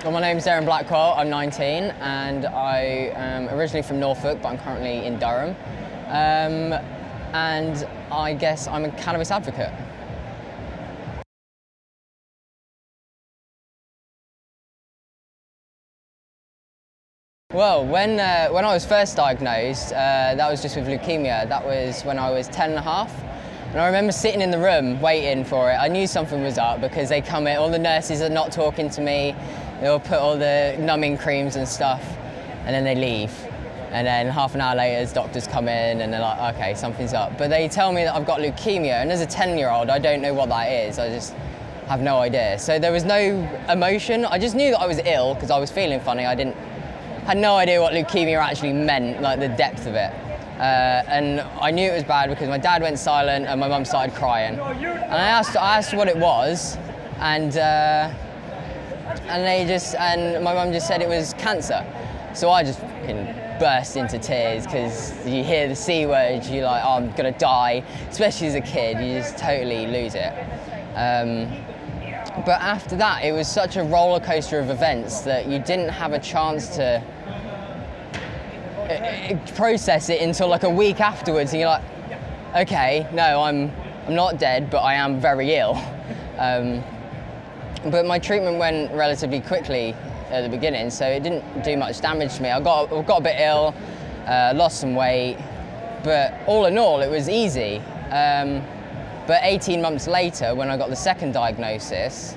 Well, my name's Deryn Blackwell, I'm 19 and I am originally from Norfolk, but I'm currently in Durham. And I guess I'm a cannabis advocate. Well, when I was first diagnosed, that was just with leukemia. That was when I was 10 and a half. And I remember sitting in the room waiting for it. I knew something was up because they come in, all the nurses are not talking to me. They'll put all the numbing creams and stuff, and then they leave. And then half an hour later, doctors come in and they're like, okay, something's up. But they tell me that I've got leukemia, and as a 10-year-old, I don't know what that is. I just have no idea. So there was no emotion. I just knew that I was ill because I was feeling funny. Had no idea what leukemia actually meant, like the depth of it. And I knew it was bad because my dad went silent and my mum started crying. And I asked what it was, and my mum just said it was cancer. So I just fucking burst into tears because you hear the C word, you're like, oh, I'm gonna die. Especially as a kid, you just totally lose it. But after that, it was such a roller coaster of events that you didn't have a chance to process it until like a week afterwards, and you're like, okay, no, I'm not dead, but I am very ill. But my treatment went relatively quickly at the beginning, so it didn't do much damage to me. I got a bit ill, lost some weight, but all in all, it was easy. But 18 months later, when I got the second diagnosis,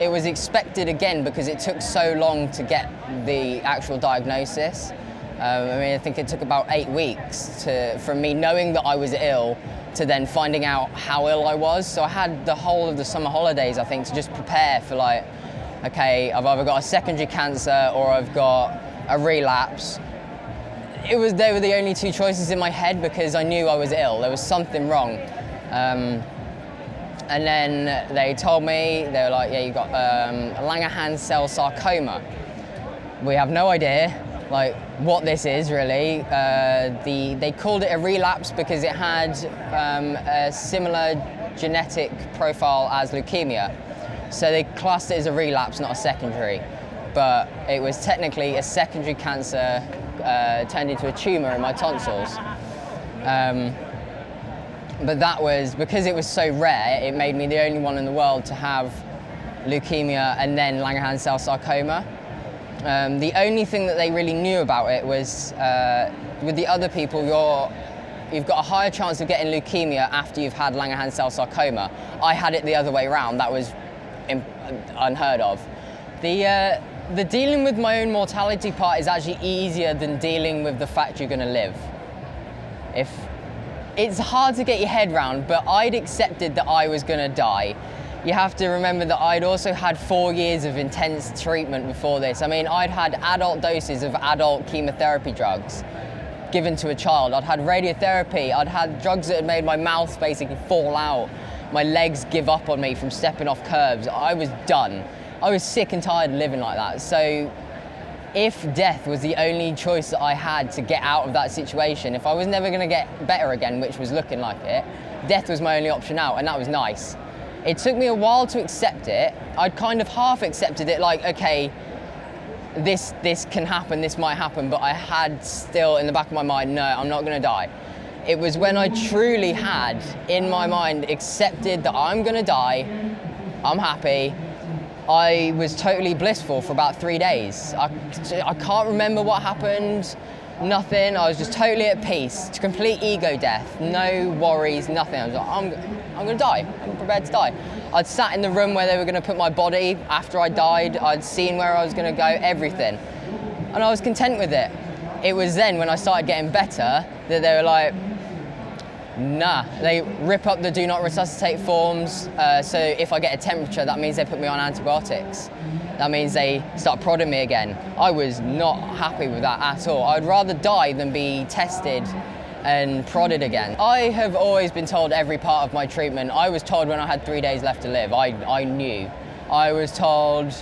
it was expected again because it took so long to get the actual diagnosis. I think it took about 8 weeks from me knowing that I was ill to then finding out how ill I was. So I had the whole of the summer holidays, I think, to just prepare for like, okay, I've either got a secondary cancer or I've got a relapse. They were the only two choices in my head because I knew I was ill. There was something wrong. And then they told me, they were like, yeah, you got a Langerhans cell sarcoma. We have no idea like what this is really. They called it a relapse because it had a similar genetic profile as leukemia. So they classed it as a relapse, not a secondary. But it was technically a secondary cancer turned into a tumor in my tonsils. But that was, because it was so rare, it made me the only one in the world to have leukemia and then Langerhans cell sarcoma. The only thing that they really knew about it was with the other people, you've got a higher chance of getting leukemia after you've had Langerhans cell sarcoma. I had it the other way around. That was unheard of. The dealing with my own mortality part is actually easier than dealing with the fact you're going to live. It's hard to get your head round, but I'd accepted that I was going to die. You have to remember that I'd also had 4 years of intense treatment before this. I mean, I'd had adult doses of adult chemotherapy drugs given to a child. I'd had radiotherapy. I'd had drugs that had made my mouth basically fall out, my legs give up on me from stepping off curbs. I was done. I was sick and tired of living like that. So if death was the only choice that I had to get out of that situation, if I was never going to get better again, which was looking like it, death was my only option out, and that was nice. It took me a while to accept it. I'd kind of half accepted it, like, okay, this can happen, this might happen, but I had still in the back of my mind, no, I'm not going to die. It was when I truly had, in my mind, accepted that I'm going to die, I'm happy, I was totally blissful for about 3 days. I can't remember what happened, nothing. I was just totally at peace, complete ego death, no worries, nothing. I was like, I'm gonna die, I'm prepared to die. I'd sat in the room where they were gonna put my body after I died, I'd seen where I was gonna go, everything. And I was content with it. It was then when I started getting better that they were like, nah, they rip up the do not resuscitate forms. So if I get a temperature, that means they put me on antibiotics. That means they start prodding me again. I was not happy with that at all. I'd rather die than be tested and prodded again. I have always been told every part of my treatment. I was told when I had 3 days left to live. I knew. I was told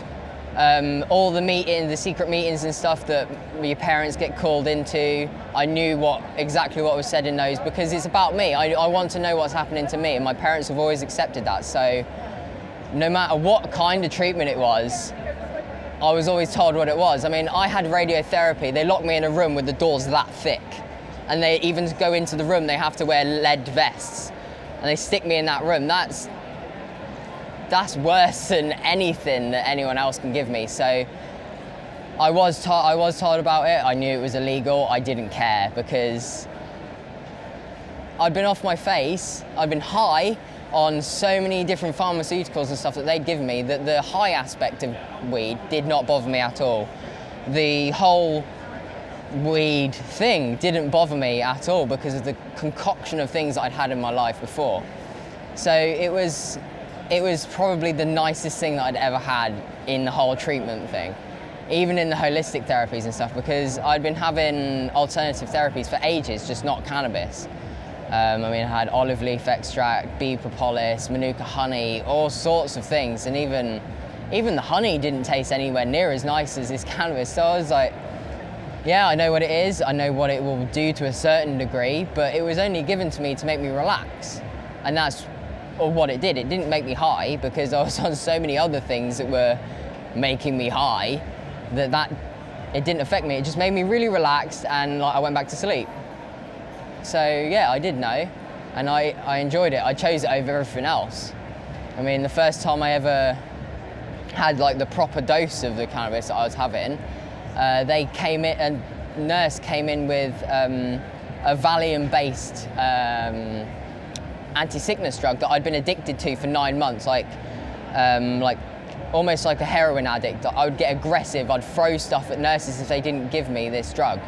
all the meetings, the secret meetings and stuff that your parents get called into. I knew exactly what was said in those because it's about me. I want to know what's happening to me, and my parents have always accepted that. So no matter what kind of treatment it was, I was always told what it was. I mean, I had radiotherapy. They locked me in a room with the doors that thick. And they even go into the room, they have to wear lead vests. And they stick me in that room. That's worse than anything that anyone else can give me. So I was told about it. I knew it was illegal. I didn't care because I'd been off my face. I'd been high on so many different pharmaceuticals and stuff that they'd given me that the high aspect of weed did not bother me at all. The whole weed thing didn't bother me at all because of the concoction of things that I'd had in my life before. So it was probably the nicest thing that I'd ever had in the whole treatment thing, even in the holistic therapies and stuff, because I'd been having alternative therapies for ages, just not cannabis. I mean, I had olive leaf extract, bee propolis, manuka honey, all sorts of things, and even the honey didn't taste anywhere near as nice as this cannabis. So I was like, yeah, I know what it is, I know what it will do to a certain degree, but it was only given to me to make me relax. And that's what it did. It didn't make me high because I was on so many other things that were making me high that it didn't affect me. It just made me really relaxed and like I went back to sleep. So yeah, I did know, and I enjoyed it. I chose it over everything else. I mean, the first time I ever had like the proper dose of the cannabis that I was having, they came in, a nurse came in with a Valium-based anti-sickness drug that I'd been addicted to for 9 months, like almost like a heroin addict. I would get aggressive, I'd throw stuff at nurses if they didn't give me this drug.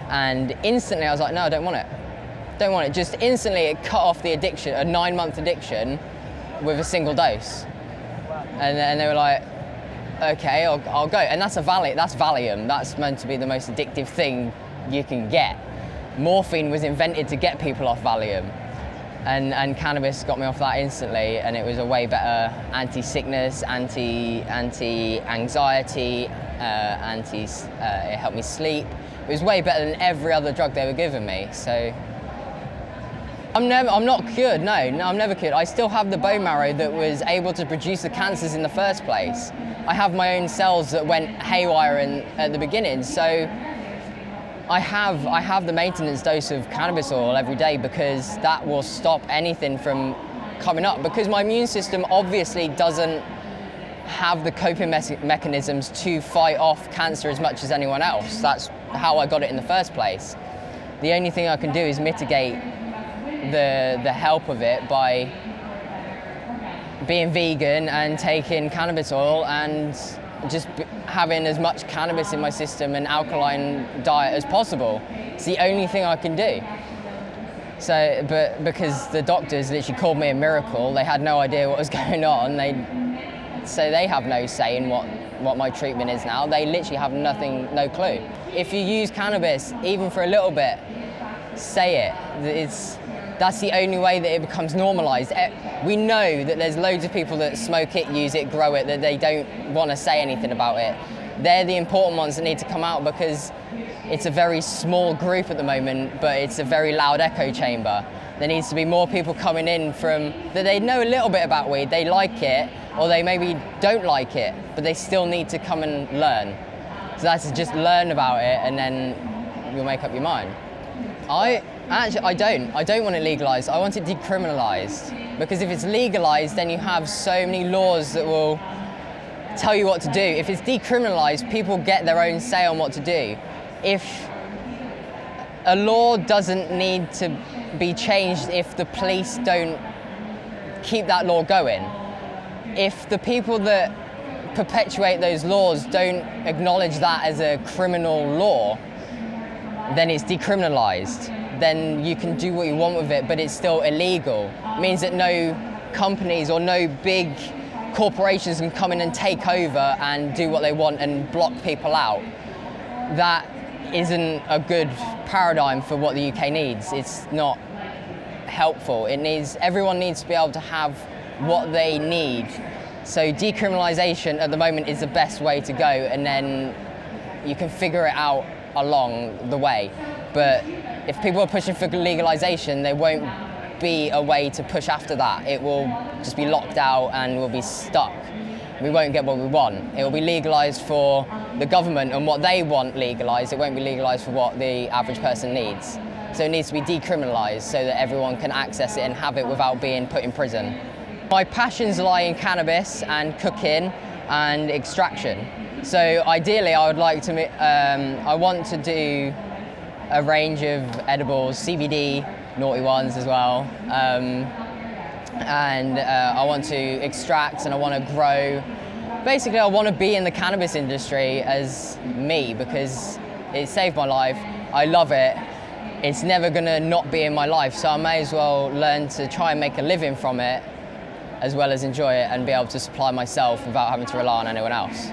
And instantly I was like, no, I don't want it. Don't want it. Just instantly it cut off the addiction, a 9-month addiction, with a single dose. And they were like, okay, I'll go. And that's Valium. That's meant to be the most addictive thing you can get. Morphine was invented to get people off Valium. And cannabis got me off that instantly, and it was a way better anti-sickness, anti-anxiety, it helped me sleep. It was way better than every other drug they were giving me. So I'm not cured, no, I'm never cured. I still have the bone marrow that was able to produce the cancers in the first place. I have my own cells that went haywire at the beginning, so I have the maintenance dose of cannabis oil every day because that will stop anything from coming up, because my immune system obviously doesn't have the coping mechanisms to fight off cancer as much as anyone else. That's how I got it in the first place. The only thing I can do is mitigate the help of it by being vegan and taking cannabis oil and just having as much cannabis in my system and alkaline diet as possible. It's the only thing I can do. So, but because the doctors literally called me a miracle, they had no idea what was going on. So they have no say in what my treatment is now. They literally have no clue. If you use cannabis, even for a little bit, say it. That's the only way that it becomes normalized. We know that there's loads of people that smoke it, use it, grow it, that they don't want to say anything about it. They're the important ones that need to come out because it's a very small group at the moment, but it's a very loud echo chamber. There needs to be more people coming in that they know a little bit about weed, they like it, or they maybe don't like it, but they still need to come and learn. So that's to just learn about it and then you'll make up your mind. I don't want it legalized. I want it decriminalized, because if it's legalized, then you have so many laws that will tell you what to do. If it's decriminalized, people get their own say on what to do. If a law doesn't need to be changed if the police don't keep that law going. If the people that perpetuate those laws don't acknowledge that as a criminal law, then it's decriminalized. Then you can do what you want with it, but it's still illegal. It means that no companies or no big corporations can come in and take over and do what they want and block people out. That isn't a good paradigm for what the UK needs. It's not helpful. Everyone needs to be able to have what they need. So decriminalization at the moment is the best way to go, and then you can figure it out along the way. But if people are pushing for legalization, they won't be a way to push after that. It will just be locked out and we'll be stuck. We won't get what we want. It will be legalised for the government and what they want legalised. It won't be legalised for what the average person needs. So it needs to be decriminalised so that everyone can access it and have it without being put in prison. My passions lie in cannabis and cooking and extraction. So ideally I would like to, I want to do a range of edibles, CBD, naughty ones as well. And I want to extract and I want to grow. Basically, I want to be in the cannabis industry as me because it saved my life. I love it. It's never going to not be in my life, so I may as well learn to try and make a living from it as well as enjoy it and be able to supply myself without having to rely on anyone else.